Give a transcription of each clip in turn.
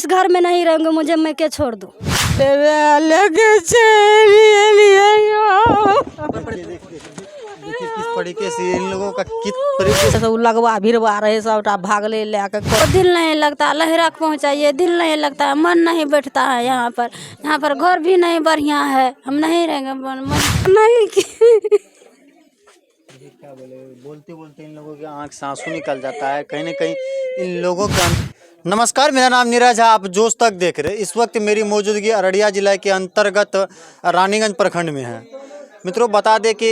घर में नहीं रहूँगी, मुझे मैं क्या छोड़ दूँ। किस तरीके से इन लोगों का किस तरीके से लगवा भिड़वा रहे सब भागले लेकर। दिल नहीं लगता, लहरा पहुँचाइए, दिल नहीं लगता, मन नहीं बैठता है यहाँ पर घर भी नहीं बढ़िया है, हम नहीं रहेंगे नहीं क्या बोलते बोलते इन लोगों की आंख से आंसू निकल जाता है कहीं ना कहीं इन लोगों का। नमस्कार, मेरा नाम नीरज है, आप जोश तक देख रहे हैं। इस वक्त मेरी मौजूदगी अररिया जिला के अंतर्गत रानीगंज प्रखंड में है। मित्रों, बता दें कि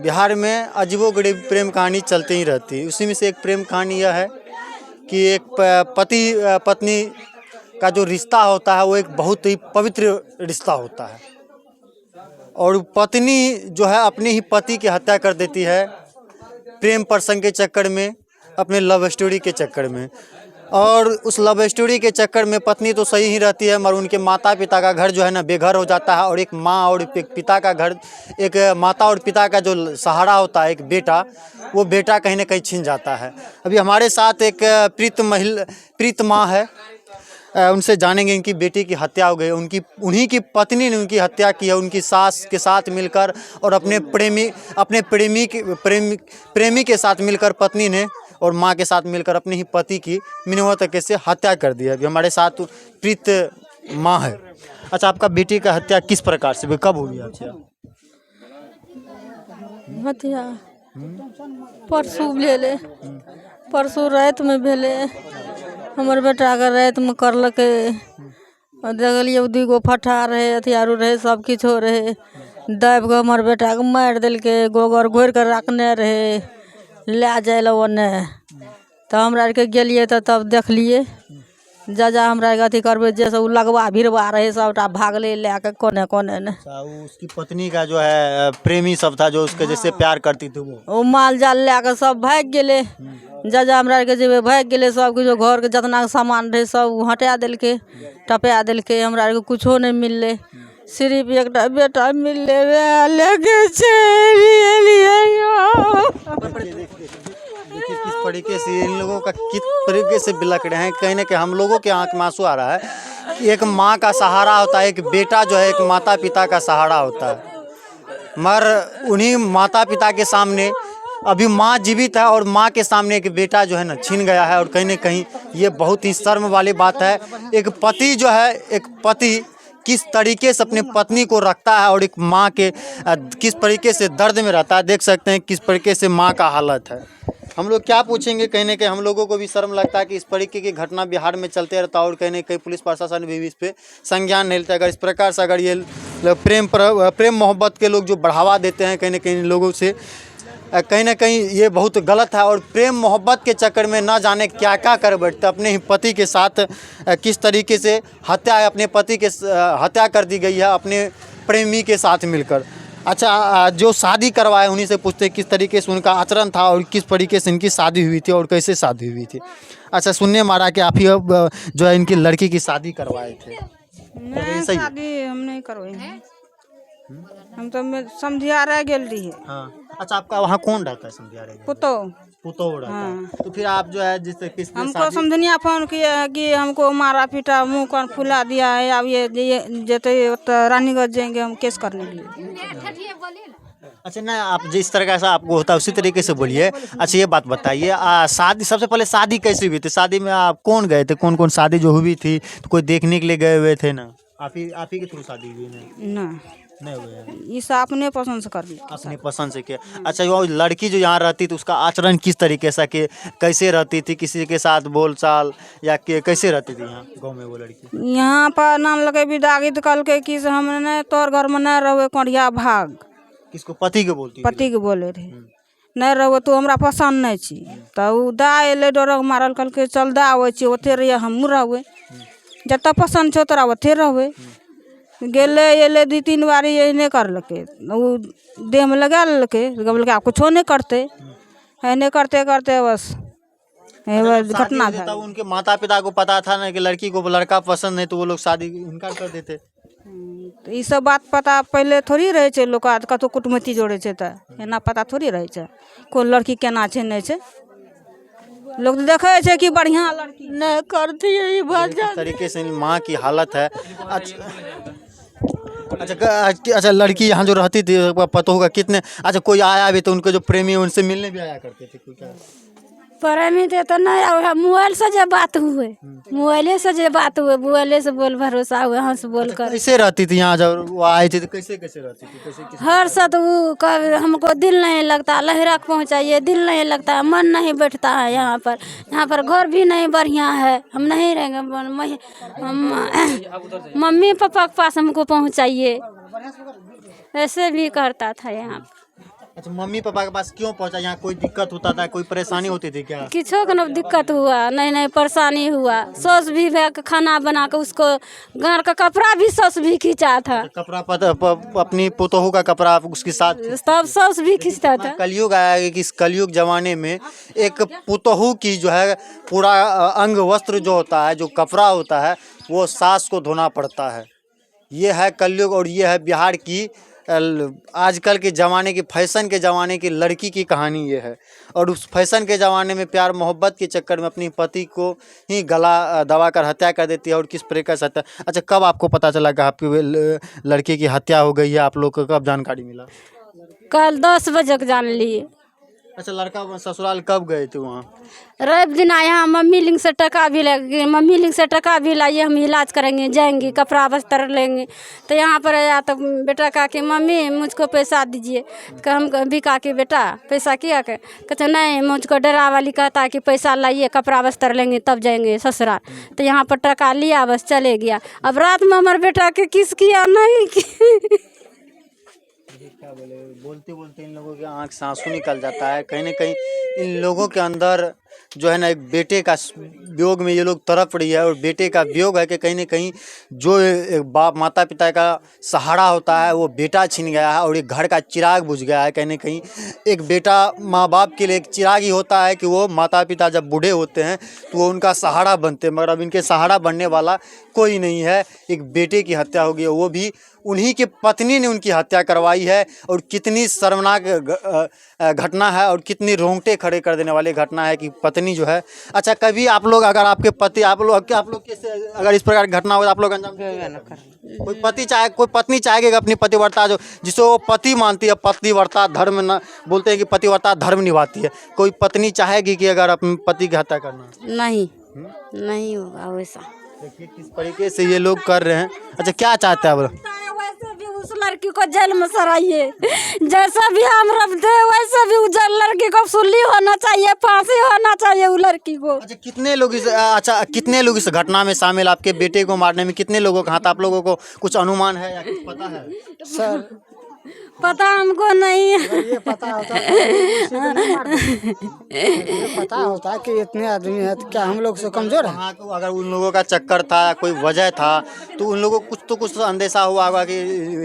बिहार में अजीबोगरीब प्रेम कहानी चलती ही रहती है। उसी में से एक प्रेम कहानी यह है कि एक पति पत्नी का जो रिश्ता होता है वो एक बहुत ही पवित्र रिश्ता होता है और पत्नी जो है अपने ही पति की हत्या कर देती है प्रेम प्रसंग के चक्कर में, अपने लव स्टोरी के चक्कर में। और उस लव स्टोरी के चक्कर में पत्नी तो सही ही रहती है मगर उनके माता पिता का घर जो है ना बेघर हो जाता है और एक माँ और एक पिता का घर, एक माता और पिता का जो सहारा होता है एक बेटा, वो बेटा कहीं ना कहीं छिन जाता है। अभी हमारे साथ एक प्रीत माँ है, उनसे जानेंगे इनकी बेटी की हत्या हो गई, उन्हीं की पत्नी ने उनकी हत्या की है उनकी सास के साथ मिलकर और अपने प्रेमी के साथ मिलकर पत्नी ने और माँ के साथ मिलकर अपने ही पति की मिनिमम तरीके से हत्या कर दी है। अभी हमारे साथ प्रीत माँ है। अच्छा, आपका बेटी का हत्या किस प्रकार से, कब हुई हत्या? हत्या परसों भेले, परसों रात में भेले। हमर बेटा के रात में करलके, देखलिए दूगो फटा रहे, हथियारू रहे, सब किछो रहे, दाबि के हमर बेटा के मारि देलके, गोबर घोरि के रखने रहे, ले जाए ला ओने। तो हमरा आरके गेलिए तो तब देखलिए जा हमरा आरके अथी करबे जैसे उ लगवा भिड़वा रहे सबटा भागले लेके कोने कोने ने। उसकी पत्नी का जो है प्रेमी सब था जो उसके जैसे प्यार करती थी वो माल जाल लेके सब भाग गेले। जा हमरा आरके जेबे भाग गेले, सब कुछ घर के जितना सामान रहे सब हटा देलके, टपा देलके, हमरा आरके कुछो नहीं मिलले, सिर्फ एकटा बेटा मिलले लेके देखिए किस तरीके से इन लोगों का किस तरीके से बिलक रहे हैं। कहीं ना कहीं हम लोगों के आंख में आंसू आ रहा है कि एक माँ का सहारा होता है, एक बेटा जो है एक माता पिता का सहारा होता है मगर उन्हीं माता पिता के सामने अभी माँ जीवित है और माँ के सामने एक बेटा जो है ना छिन गया है। और कहीं ना कहीं ये बहुत ही शर्म वाली बात है। एक पति जो है, एक पति किस तरीके से अपने पत्नी को रखता है और एक माँ के किस तरीके से दर्द में रहता है। देख सकते हैं किस तरीके से माँ का हालत है। हम लोग क्या पूछेंगे, कहीं ना कहीं हम लोगों को भी शर्म लगता है कि इस तरीके की घटना बिहार में चलते रहता है और कहीं ना कहीं पुलिस प्रशासन भी इस पर संज्ञान नहीं लेता। अगर इस प्रकार से अगर ये प्रेम मोहब्बत के लोग जो बढ़ावा देते हैं कहीं ना कहीं लोगों से, कहीं ना कहीं ये बहुत गलत है। और प्रेम मोहब्बत के चक्कर में ना जाने क्या क्या कर बैठते, अपने ही पति के साथ किस तरीके से हत्या है, अपने पति के हत्या कर दी गई है अपने प्रेमी के साथ मिलकर। अच्छा, जो शादी करवाए उन्हीं से पूछते किस तरीके से उनका आचरण था और किस तरीके से इनकी शादी हुई थी और कैसे शादी हुई थी। अच्छा, सुनने मारा कि आप ही जो है इनकी लड़की की शादी करवाए थे। नहीं, शादी हम नहीं करवाए हैं, हम तो समझिया रह गेल रही है। हाँ। अच्छा, आपका वहाँ कौन रहता है समझिया रह? पुतो रहता है। तो फिर आप जो है जिस किस हमको समझनिया फोन किया है कि हमको मारा पीटा, मुंह कान फुला दिया है, अब ये जैसे रानीगंज जाएंगे हम केस करने के लिए। अच्छा, ना आप जिस तरह से आपको होता है उसी तरीके से बोलिए। अच्छा, ये बात बताइए, शादी सबसे पहले शादी कैसी हुई थी? शादी में आप कौन गए थे? कौन कौन शादी जो हुई थी तो कोई देखने के लिए गए हुए थे ना? आप ही के थ्रू शादी हुई? नहीं हुए, इस अपने पसंद से कर ली, अपने पसंद से किया। अच्छा, वो लड़की जो यहाँ रहती थी उसका आचरण किस तरीके से, कि कैसे रहती थी, किसी के साथ बोलचाल या कैसे रहती थी यहाँ गांव में वो लड़की? यहाँ पर नाम लगे विदागित कल के कि हमने तोर घर में न रहे, कोढ़िया भाग। किसको? पति के बोलती? पति के बोले रहे नहीं रहो तू हमरा पसंद नहीं छी। तो दा एले डर मारल कल के चल दा आवे छी ओते रहिए हमहूँ रहबै, जतऽ पसंद छौ तोरा ओते रहबै। गेले एले 2-3 बारी ये नहीं करलके, वो देह में लगा लेलके, बोलके आप कुछो नहीं करते है, नहीं करते करते बस घटना था। उनके माता पिता को पता था ना कि लड़की को लड़का पसंद नहीं तो वो लोग शादी इनकार कर देते। तो ये सब बात पता पहले थोड़ी रहे छे, लोग कतो कुटुमती जोड़े छे तो एना पता थोड़ी रहे छे कौन लड़की केना छे नहीं छे। लोग तो देखे छे कि बढ़िया लड़की नहीं करती है ये बात किस तरीके से इन माँ की हालत है। अच्छा लड़की यहाँ जो रहती थी पता होगा कितने, अच्छा कोई आया भी तो उनके जो प्रेमी है उनसे मिलने भी आया करते थे कोई क्या? प्रेमी थे तो नहीं आवे, मोबाइल से जो बात हुए, मोबाइले से जो बात हुए, मोबाइले से बोल भरोसा हुए, हंस बोल कर। कैसे रहती थी यहाँ जब वो आई थी तो कैसे कैसे रहती थी, कैसे हर साथ वो कभी हमको दिल नहीं लगता, लहरा के पहुँचाइए, दिल नहीं लगता, मन नहीं बैठता है यहाँ पर घर भी नहीं बढ़िया है, हम नहीं रहेंगे। मम्मी पापा के पास हमको पहुँचाइए, ऐसे भी करता था यहाँ। अच्छा मम्मी पापा के पास क्यों पहुँचा? यहाँ कोई दिक्कत होता था, कोई परेशानी होती थी क्या? किछो का न दिक्कत हुआ, नहीं परेशानी हुआ। सौस भी खाना बना के उसको घर का कपड़ा भी सौस भी खींचा था, कपड़ा अपनी पुतोहू का कपड़ा उसके साथ तब सौस भी खींचता था। कलयुग आया है कि इस कलयुग जमाने में एक पुतोहू की जो है पूरा अंग वस्त्र जो होता है, जो कपड़ा होता है, वो सास को धोना पड़ता है। ये है कलयुग और ये है बिहार की आजकल के ज़माने की फैशन के ज़माने की लड़की की कहानी ये है। और उस फैशन के ज़माने में प्यार मोहब्बत के चक्कर में अपनी पति को ही गला दबा कर हत्या कर देती है। और किस प्रकार से हत्या, अच्छा कब आपको पता चला कि आपकी लड़की की हत्या हो गई है? आप लोग को कब जानकारी मिला? कल 10 बजे के जान लिए। अच्छा लड़का ससुराल कब गए थे वहाँ? रवि दिन आए, यहाँ मम्मी लिंग से टका भी लगे, मम्मी लिंग से टका भी लाइए, हम इलाज करेंगे, जाएंगे, कपड़ा बस्तर लेंगे। तो यहाँ पर आया तो बेटा कहा कि मम्मी मुझको पैसा दीजिए। तो हम भी कहा कि बेटा पैसा क्या कर, कहते नहीं मुझको डरा वाली कहता है कि पैसा लाइए, कपड़ा बस्तर लेंगे तब जाएंगे ससुराल। तो यहाँ पर टका लिया, बस चले गया। अब रात में हमारे बेटा के किस किया नहीं की। क्या बोलते बोलते इन लोगों के आँख से आंसू निकल जाता है। कहीं ना कहीं इन लोगों के अंदर जो है ना एक बेटे का वियोग में ये लोग तड़प रही है। और बेटे का वियोग है कि कहीं ना कहीं जो एक बाप माता पिता का सहारा होता है वो बेटा छीन गया है और एक घर का चिराग बुझ गया है। कहीं ना कहीं एक बेटा माँ बाप के लिए एक चिराग ही होता है कि वो माता पिता जब बूढ़े होते हैं तो वो उनका सहारा बनते हैं, मगर अब इनके सहारा बनने वाला कोई नहीं है। एक बेटे की हत्या हो गई, वो भी उन्हीं की पत्नी ने उनकी हत्या करवाई है। और कितनी शर्मनाक घटना है और कितनी रोंगटे खड़े कर देने वाली घटना है कि पत्नी जो है। अच्छा कभी आप लोग अगर आपके पति आप लोग कैसे अगर इस प्रकार की घटना हो तो आप लोग अंजाम कोई पति चाहे कोई पत्नी चाहेगी कि अपनी पतिव्रता जो जिसको वो पति मानती है, पतिव्रता धर्म न बोलते हैं कि पतिव्रता धर्म निभाती है, कोई पत्नी चाहेगी कि अगर अपने पति की हत्या करना? नहीं होगा वैसा। देखिए किस तरीके से ये लोग कर रहे हैं। अच्छा क्या चाहते हैं आप? वैसे भी उस लड़की को जेल में सराइए, जैसा भी हम रखते हैं वैसे भी उस लड़की को सुली होना चाहिए, फांसी होना चाहिए उस लड़की को। अच्छा कितने लोग इस घटना में शामिल? आपके बेटे को मारने में कितने लोगों का हाथ? आप लोगों को कुछ अनुमान है या कुछ पता है? सर पता हमको नहीं है। ये पता होता है कि इतने आदमी है तो क्या हम लोग से कमजोर है? हाँ, अगर उन लोगों का चक्कर था, कोई वजह था तो उन लोगों को कुछ अंदेशा हुआ होगा कि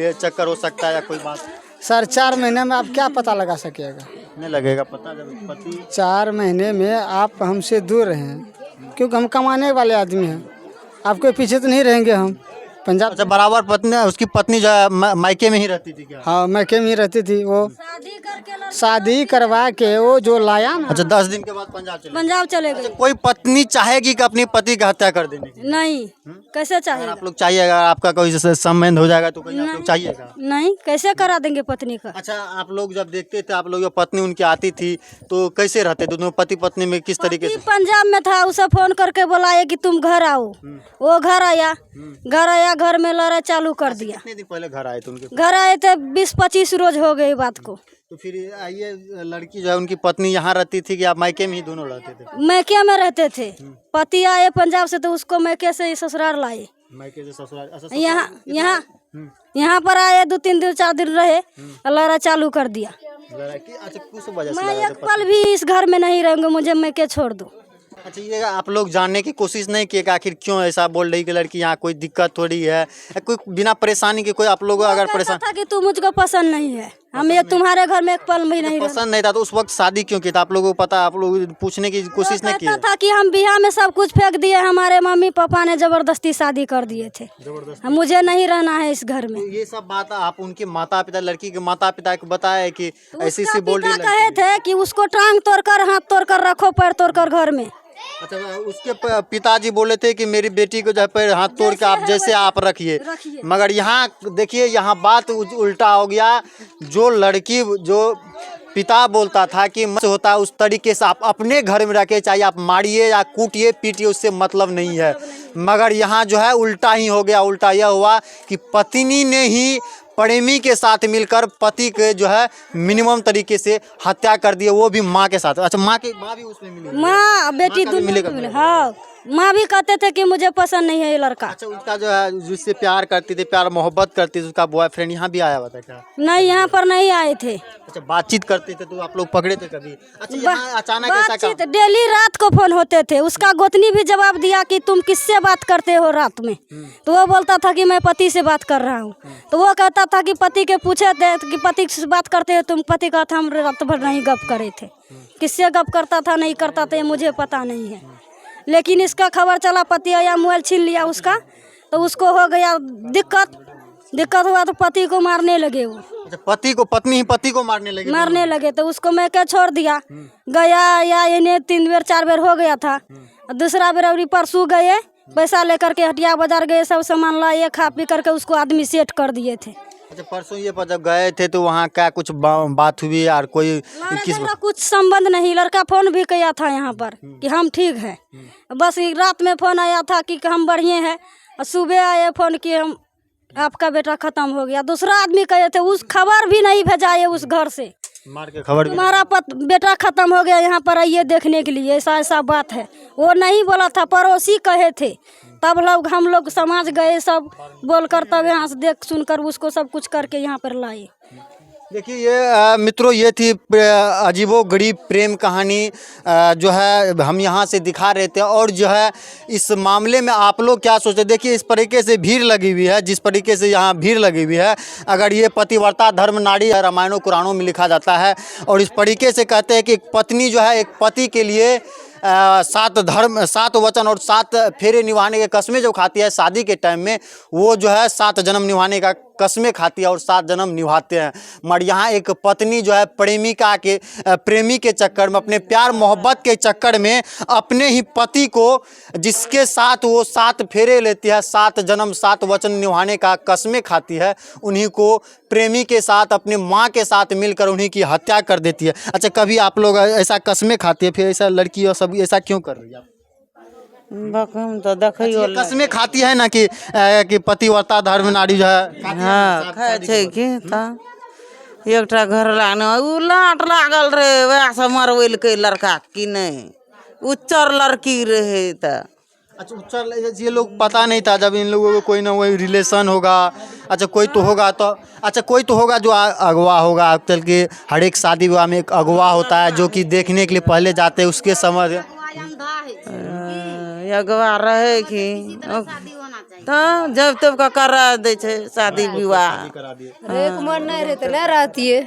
ये चक्कर हो सकता है या कोई बात। सर 4 महीने में आप क्या पता लगा सकेगा? नहीं लगेगा पता जब पति 4 महीने में आप हमसे दूर हैं क्योंकि हम कमाने वाले आदमी हैं, आपके पीछे तो नहीं रहेंगे हम। पंजाब अच्छा बराबर पत्नी उसकी पत्नी जो है मायके में ही रहती थी क्या? हाँ मायके में ही रहती थी। वो शादी करवा के वो जो लाया ना। अच्छा 10 दिन के बाद पंजाब चले गए। कोई पत्नी चाहेगी कि अपनी पति की हत्या कर देने की? नहीं कैसे चाहिए? आप लोग चाहिएगा, आपका कोई संबंध हो जाएगा तो कोई आप लोग चाहिएगा? नहीं कैसे करा देंगे पत्नी का? अच्छा आप लोग जब देखते थे, आप लोग जब पत्नी उनकी आती थी तो कैसे रहते थे दोनों पति पत्नी में? किस तरीके से? पंजाब में था, उसे फोन करके बुलाया कि तुम घर आओ, वो घर आया, घर में लड़ाई चालू कर दिया। कितने दिन पहले घर आए थे उनके? घर आए थे 20-25 रोज हो गए बात को। तो फिर ये लड़की जो है उनकी पत्नी यहाँ रहती थी कि आप मायके में ही दोनों रहते थे? मैके में रहते थे। पति आए पंजाब से तो उसको मैके से ससुराल लाए। मायके से ससुराल? अच्छा यहाँ पर आए 2-3 दिन 4 दिन रहे, लड़ाई चालू कर दिया। अच्छा किस वजह से? मैं एक पल भी इस घर में नहीं रहूंगी, मुझे मैके छोड़ दो। अच्छा ये आप लोग जानने की कोशिश नहीं किए कि आखिर क्यों ऐसा बोल रही कि लड़की यहाँ कोई दिक्कत थोड़ी है, कोई बिना परेशानी के कोई आप लोग अगर परेशान था कि तू मुझको पसंद नहीं है, हम ये तुम्हारे घर में एक पल भी नहीं रहना। पसंद नहीं था तो उस वक्त शादी क्यों की था? आप लोगों को पता, आप लोग पूछने की कोशिश नहीं की? कहता था कि हम बिहार में सब कुछ फेंक दिए, हमारे मम्मी पापा ने जबरदस्ती शादी कर दिए थे, मुझे नहीं रहना है इस घर में। ये सब बात आप उनके माता पिता, लड़की के माता पिता को बताया कि ऐसी उसका बोल रही पिता कहे थे कि उसको टांग तोड़कर हाथ तोड़कर रखो, पैर तोड़कर घर में। अच्छा, उसके पिताजी बोले थे कि मेरी बेटी को जो है पैर हाथ तोड़ के आप जैसे आप रखिए, मगर यहाँ देखिए यहाँ बात उल्टा हो गया। जो लड़की, जो पिता बोलता था कि मत होता है उस तरीके से आप अपने घर में रखे, चाहे आप मारिए या कूटिए पीटिए, उससे मतलब नहीं है। मगर यहाँ जो है उल्टा ही हो गया। उल्टा यह हुआ कि पत्नी ने ही प्रेमी के साथ मिलकर पति के जो है मिनिमम तरीके से हत्या कर दी, वो भी माँ के साथ। अच्छा, माँ भी उसमें मिली? माँ बेटी माँ का भी दोनों मिलेगा? मिले। हाँ, माँ भी कहते थे कि मुझे पसंद नहीं है ये लड़का। अच्छा, उसका जो है जिससे प्यार करती थी, प्यार मोहब्बत करती थी, उसका बॉयफ्रेंड यहाँ भी आया हुआ था क्या? नहीं, यहाँ पर नहीं आए थे। अच्छा, बातचीत करते थे तो आप लोग पकड़े थे कभी? अच्छा, यहाँ अचानक ऐसा बातचीत डेली रात को फोन होते थे। उसका गोतनी भी जवाब दिया कि तुम किससे बात करते हो रात में, तो वो बोलता था कि मैं पति से बात कर रहा हूँ। तो वो कहता था कि पति के पूछे थे कि पति से बात करते हो तुम? पति का था हम रात भर नहीं गप करे थे। किससे गप करता था नहीं करता था ये मुझे पता नहीं है, लेकिन इसका खबर चला पति आया, मोबाइल छीन लिया उसका, तो उसको हो गया दिक्कत हुआ तो पति को मारने लगे वो। अच्छा, पति को, पत्नी ही पति को मारने लगे? तो उसको मैं क्या छोड़ दिया। गया या इन्हें 3 बेर 4 बेर हो गया था। दूसरा बेर अभी परसों गए, पैसा लेकर के हटिया बाजार गए, सब सामान लाए, खा पी करके उसको आदमी सेट कर दिए थे। अच्छा, परसों ये जब गए थे तो वहाँ क्या कुछ बात हुई और कोई किस? कुछ संबंध नहीं। लड़का फोन भी किया था यहाँ पर कि हम ठीक है, बस रात में फोन आया था कि हम बढ़िया है, और सुबह आए फोन कि हम आपका बेटा खत्म हो गया। दूसरा आदमी कहे थे, उस खबर भी नहीं भेजाए उस घर से, मार के खबर तुम्हारा बेटा खत्म हो गया, यहाँ पर आइए देखने के लिए, ऐसा ऐसा बात है। वो नहीं बोला था, पड़ोसी कहे थे। तब लोग हम लोग समाज गए सब बोलकर, तब यहाँ से देख सुनकर उसको सब कुछ करके यहाँ पर लाए। देखिए ये मित्रों, ये थी अजीबो गरीब प्रेम कहानी जो है हम यहाँ से दिखा रहे थे। और जो है इस मामले में आप लोग क्या सोचते? देखिए इस तरीके से भीड़ लगी हुई है, जिस तरीके से यहाँ भीड़ लगी हुई है, अगर ये पतिव्रता धर्म नारी रामायणों कुरानों में लिखा जाता है, और इस तरीके से कहते हैं कि एक पत्नी जो है एक पति के लिए 7 धर्म, 7 वचन और 7 फेरे निभाने के कस्में जो खाती है शादी के टाइम में, वो जो है 7 जन्म निभाने का कस्में खाती है और 7 जन्म निभाते हैं। मगर यहाँ एक पत्नी जो है प्रेमी के चक्कर में, अपने प्यार मोहब्बत के चक्कर में अपने ही पति को, जिसके साथ वो 7 फेरे लेती है, 7 जन्म 7 वचन निभाने का कस्में खाती है, उन्हीं को प्रेमी के साथ, अपने माँ के साथ मिलकर उन्हीं की हत्या कर देती है। अच्छा, कभी आप लोग ऐसा कस्में खाती है, फिर ऐसा लड़की और सब ऐसा क्यों कर रही है? हम तो देखियो कस्में खाती है ना कि पतिव्रता धर्म नारी जो है? हाँ, खाए छै कि त एकटा घर लाने उ लाट लागल रहे, वएह से मरवेलकै लड़का कि नहीं, उच्चर लड़की रहे त। अच्छा, उच्चर, ये लोग पता नहीं था जब इन लोगों को कोई ना कोई रिलेशन होगा। अच्छा, कोई तो होगा, तो अच्छा कोई तो होगा जो अगवा होगा। आजकल के हर एक शादी विवाह में एक अगवा होता है जो कि देखने के लिए पहले जाते हैं, उसके समझ अगवा रहे कि तो जब तब का करा दे छै शादी विवाह। एक मन नहीं रहते ले रहती है।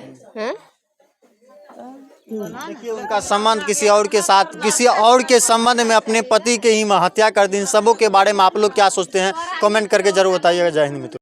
देखिए उनका संबंध किसी और के साथ, किसी और के संबंध में अपने पति के ही हत्या कर दी। इन सबों के बारे में आप लोग क्या सोचते हैं? कमेंट करके जरूर बताइएगा। जय हिंद मित्रों।